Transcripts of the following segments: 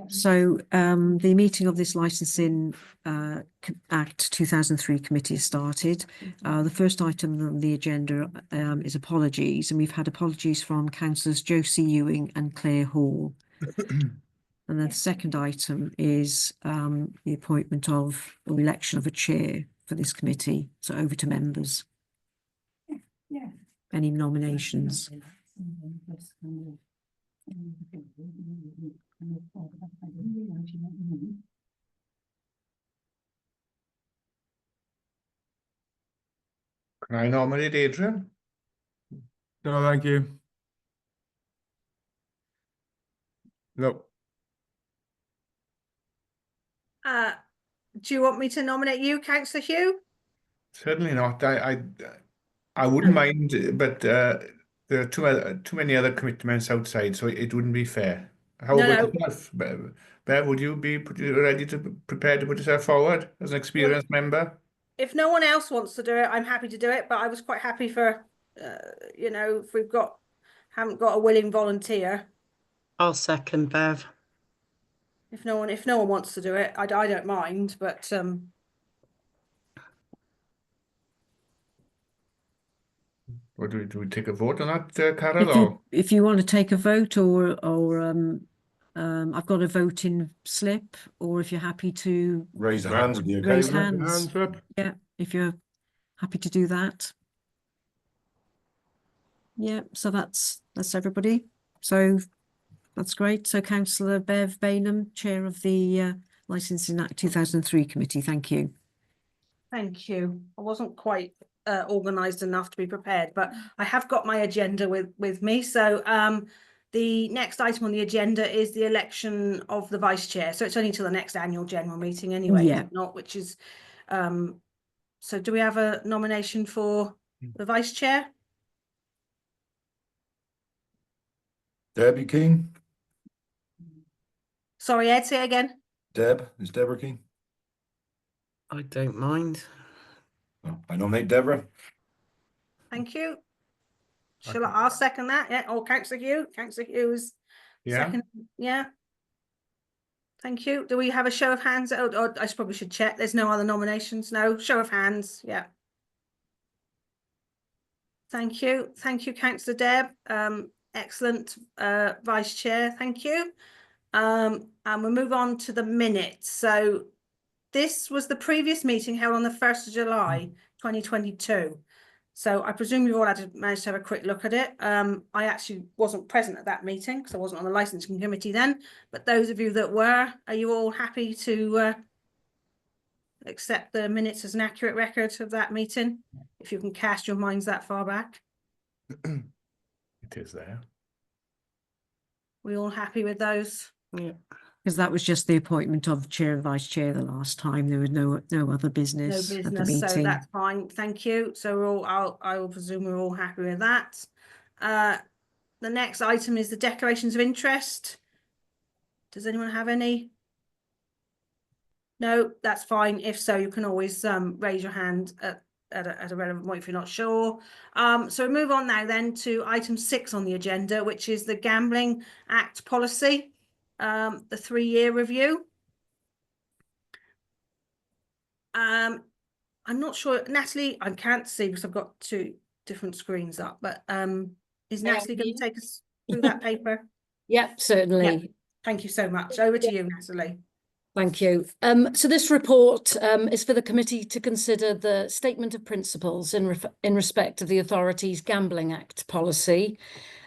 So the meeting of this licensing Act 2003 committee has started. The first item on the agenda is apologies, and we've had apologies from councillors Josie Ewing and Claire Hall. And then the second item is the appointment of or election of a chair for this committee. So over to members. Yeah. Any nominations? Can I nominate Adrian? No, thank you. No. Do you want me to nominate you, Councillor Hugh? Certainly not. I wouldn't mind, but there are too many other commitments outside, so it wouldn't be fair. How about yourself, Bev? Would you be ready to prepare to put yourself forward as an experienced member? If no one else wants to do it, I'm happy to do it. But I was quite happy for, you know, if we've haven't got a willing volunteer. I'll second Bev. If no one wants to do it, I don't mind. But Or do we take a vote on that, Carol? If you want to take a vote, or I've got a voting slip, or if you're happy to Raise hands. raise hands. Hands up. Yeah, if you're happy to do that. Yeah, so that's everybody. So that's great. So Councillor Bev Bainham, Chair of the Licensing Act 2003 Committee. Thank you. thank you. I wasn't quite organised enough to be prepared, but I have got my agenda with me. So the next item on the agenda is the election of the vice chair. So it's only till the next annual general meeting anyway, Yeah. not which is so do we have a nomination for the vice chair? Debbie King. Sorry, Ed, say again. Is Deborah King? I don't mind. Oh, I nominate Deborah. Thank you. I'll second that. Yeah. Or Councillor Hughes. Yeah. Second. Yeah. Thank you. Do we have a show of hands? Or I probably should check. There's no other nominations. No. Show of hands. Yeah. Thank you. Thank you, Councillor Deb. Excellent vice chair. Thank you. And we'll move on to the minutes. So this was the previous meeting held on the 1st of July, 2022. So I presume you've all managed to have a quick look at it. I actually wasn't present at that meeting because I wasn't on the licensing committee then. But those of you that were, are you all happy to accept the minutes as an accurate record of that meeting? If you can cast your minds that far back. It is there. We all happy with those? Yeah. Because that was just the appointment of chair and vice chair the last time. There was no other No business at the business, so meeting. that's fine. Thank you. So we're all, I will presume we're all happy with that. The next item is the declarations of interest. Does anyone have any? No, that's fine. If so, you can always raise your hand at a relevant point if you're not sure. So we move on now then to item 6 on the agenda, which is the Gambling Act policy, the 3-year review. I'm not sure, Natalie, I can't see because I've got 2 different screens up, but is Natalie going to take us through that paper? Yep, certainly. Yeah. Thank you so much. Over to you, Natalie. Thank you. So this report is for the committee to consider the statement of principles in respect of the authority's Gambling Act policy.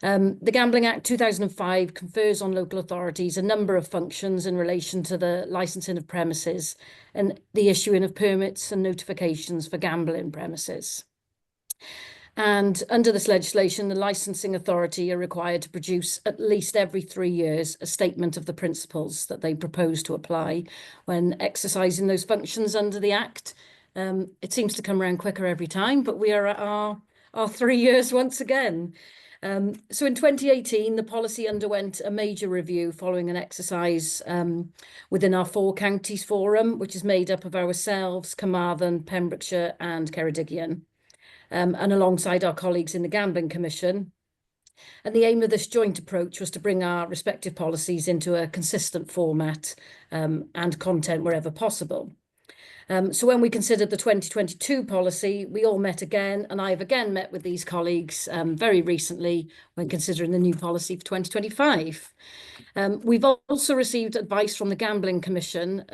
The Gambling Act 2005 confers on local authorities a number of functions in relation to the licensing of premises and the issuing of permits and notifications for gambling premises. And under this legislation, the licensing authority are required to produce at least every 3 years a statement of the principles that they propose to apply when exercising those functions under the Act. It seems to come around quicker every time, but we are at our 3 years once again. So in 2018, the policy underwent a major review following an exercise within our 4 counties forum, which is made up of ourselves, Carmarthen, Pembrokeshire and Ceredigion. And alongside our colleagues in the Gambling Commission. And the aim of this joint approach was to bring our respective policies into a consistent format and content wherever possible. So when we considered the 2022 policy, we all met again, and I've again met with these colleagues very recently when considering the new policy for 2025. We've also received advice from the Gambling Commission,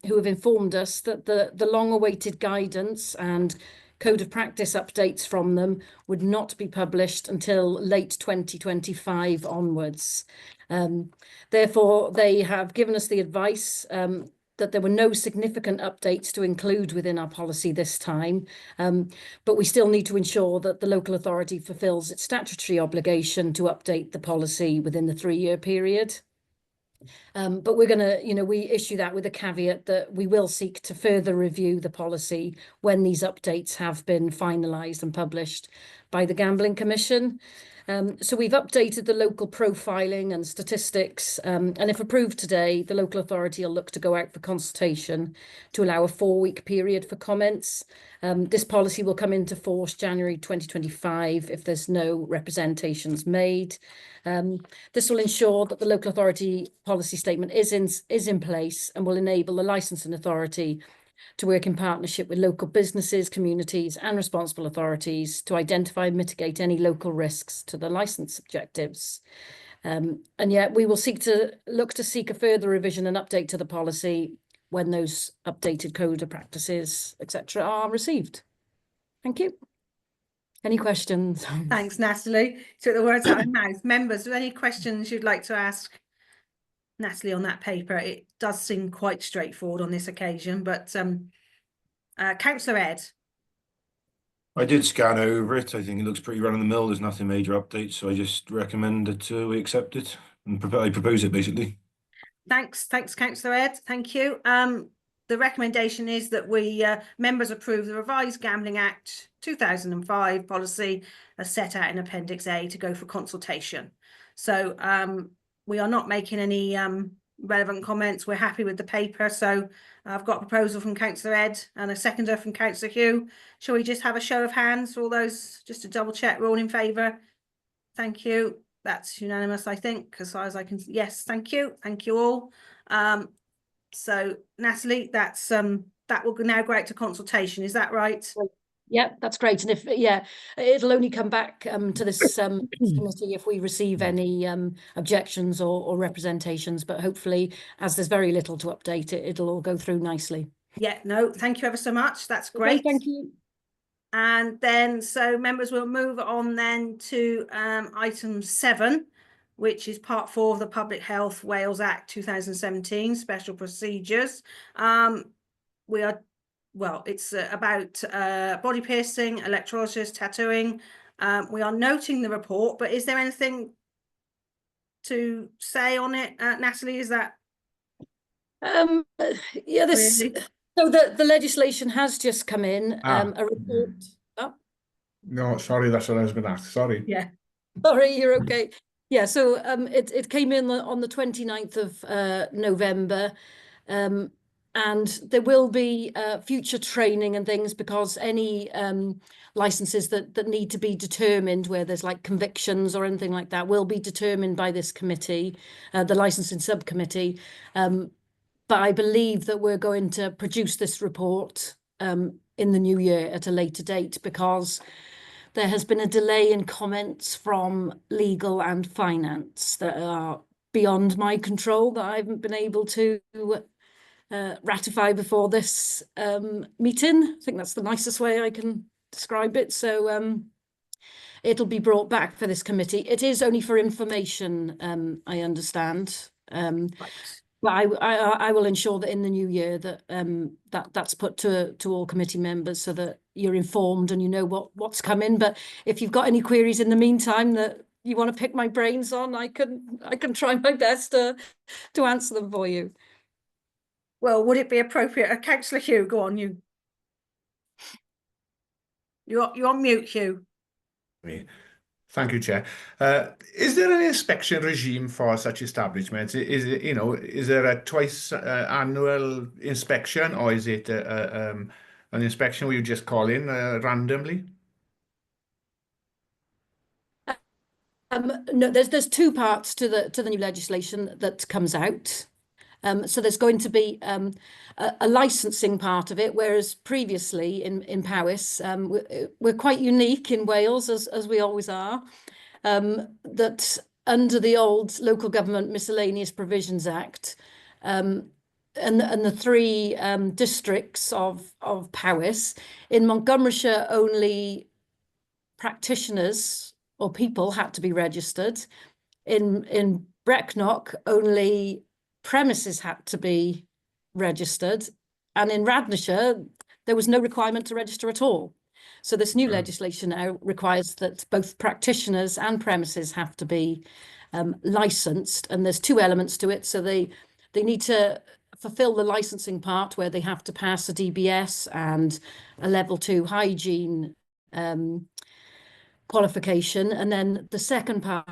who have informed us that the long-awaited guidance and code of practice updates from them would not be published until late 2025 onwards. Therefore, they have given us the advice that there were no significant updates to include within our policy this time, but we still need to ensure that the local authority fulfills its statutory obligation to update the policy within the 3-year period. But we're going to, we issue that with a caveat that we will seek to further review the policy when these updates have been finalised and published by the Gambling Commission. So we've updated the local profiling and statistics, and if approved today, the local authority will look to go out for consultation to allow a 4-week period for comments. This policy will come into force January 2025 if there's no representations made. This will ensure that the local authority policy statement is in place and will enable the licensing authority to work in partnership with local businesses, communities and responsible authorities to identify and mitigate any local risks to the licence objectives. And yet we will seek a further revision and update to the policy when those updated code of practices, etc., are received. Thank you. Any questions? Thanks, Natalie. Took the words out of my mouth. Members, are there any questions you'd like to ask Natalie on that paper? It does seem quite straightforward on this occasion, but Councillor Ed. I did scan over it. I think it looks pretty run-of-the-mill. There's nothing major updates, so I just recommend that we accept it and I propose it basically. Thanks, Councillor Ed. Thank you. The recommendation is that we members approve the revised Gambling Act 2005 policy as set out in Appendix A to go for consultation. So we are not making any relevant comments. We're happy with the paper. So I've got a proposal from Councillor Ed and a seconder from Councillor Hugh. Shall we just have a show of hands for all those, just to double check we're all in favour? Thank you. That's unanimous, I think, as far as I can. Yes, thank you. Thank you all. So Natalie, that's that will now go out to consultation. Is that right? Yeah, that's great. And it'll only come back to this committee if we receive any objections or representations. But hopefully, as there's very little to update it, it'll all go through nicely. Yeah, no, thank you ever so much. That's great. Okay, thank you. And then, so members will move on then to item 7, which is part 4 of the Public Health Wales Act 2017 special procedures. It's about body piercing, electrolysis, tattooing. We are noting the report, but is there anything to say on it, Natalie? Is that? Yeah, this. Really? So the legislation has just come in. A report. Oh. No, sorry, that's what I was going to ask. Sorry. Yeah. Sorry, you're okay. Yeah, so it came in on the 29th of November. And there will be future training and things, because any licenses that need to be determined where there's like convictions or anything like that will be determined by this committee, the licensing subcommittee. But I believe that we're going to produce this report in the new year at a later date, because there has been a delay in comments from legal and finance that are beyond my control, that I haven't been able to ratify before this meeting. I think that's the nicest way I can describe it. So it'll be brought back for this committee. It is only for information, I understand. But I will ensure that in the new year that that's put to all committee members, so that you're informed and you know what's coming. But if you've got any queries in the meantime that you want to pick my brains on, I can try my best to answer them for you. Well, would it be appropriate? Councillor Hugh, go on, you. You're on mute, Hugh. Thank you, Chair. Is there an inspection regime for such establishments? Is it, is there a twice annual inspection, or is it an inspection where you just call in randomly? No, there's two parts to the new legislation that comes out. So there's going to be a licensing part of it, whereas previously in Powys, we're quite unique in Wales, as we always are, that under the old Local Government Miscellaneous Provisions Act, and the three districts of Powys, in Montgomeryshire only practitioners or people had to be registered. In Brecknock, only premises had to be registered, and in Radnorshire there was no requirement to register at all. So this new legislation now requires that both practitioners and premises have to be licensed, and there's two elements to it. So they need to fulfill the licensing part, where they have to pass a DBS and a level 2 hygiene qualification, and then the second part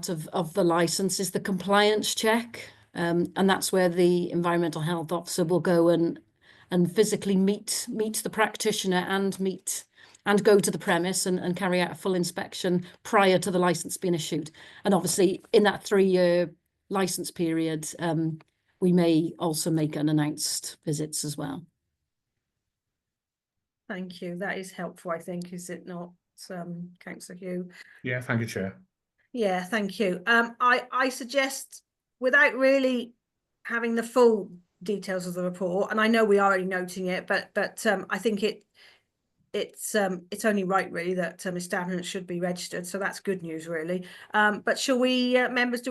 of the license is the compliance check, and that's where the environmental health officer will go and physically meet the practitioner and go to the premise and carry out a full inspection prior to the license being issued. And obviously in that 3-year license period, we may also make unannounced visits as well. Thank you. That is helpful, I think, is it not, Councillor Hugh? Yeah, thank you, Chair. Yeah, thank you. I suggest, without really having the full details of the report, and I know we are already noting it, but I think it's only right really that establishments should be registered, so that's good news really. But shall we, members,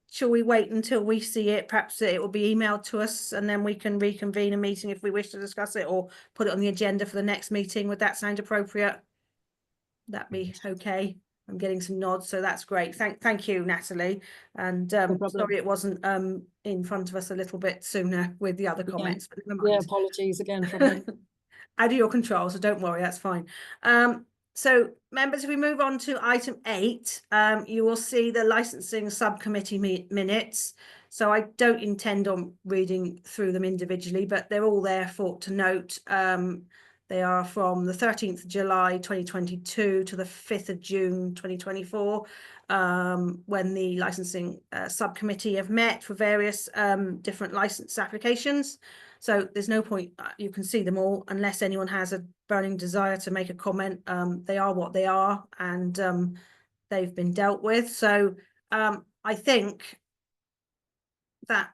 shall we wait until we see it? Perhaps it will be emailed to us and then we can reconvene a meeting if we wish to discuss it, or put it on the agenda for the next meeting. Would that sound appropriate? That be okay? I'm getting some nods, so that's great. Thank you, Natalie. And sorry it wasn't in front of us a little bit sooner with the other comments, but never mind. Yeah, apologies again from me. Out of your control, so don't worry, that's fine. So members, if we move on to item 8, you will see the licensing subcommittee minutes. So I don't intend on reading through them individually, but they're all there for to note. They are from the 13th of July 2022 to the 5th of June 2024, when the licensing subcommittee have met for various different license applications. So there's no point, you can see them all, unless anyone has a burning desire to make a comment. They are what they are, and they've been dealt with. So I think that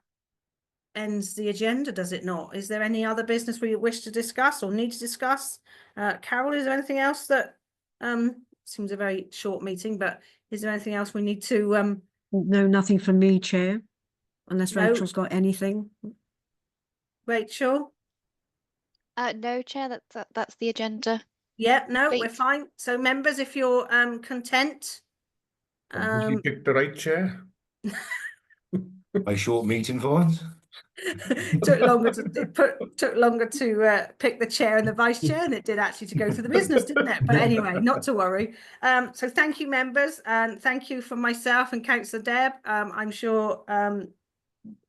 ends the agenda, does it not? Is there any other business we wish to discuss or need to discuss? Carol, is there anything else that seems a very short meeting, but is there anything else we need to No, nothing from me, Chair, unless No. Rachel's got anything. Rachel? No, Chair, that's the agenda. Yeah, no, we're Great. fine. So members, if you're content, Have you picked the right chair? My short meeting for once. took longer to pick the chair and the vice chair than it did actually to go through the business, didn't it? But anyway, not to worry. So thank you, members, and thank you from myself and Councillor Deb. I'm sure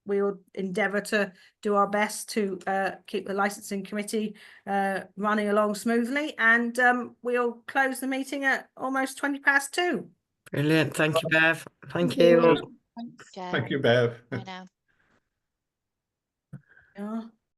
we will endeavour to do our best to keep the licensing committee running along smoothly, and we'll close the meeting at almost 2:20. Brilliant. Thank you, Bev. Thank you. Thanks, Chair. Thank you, Bev. Bye now. Yeah.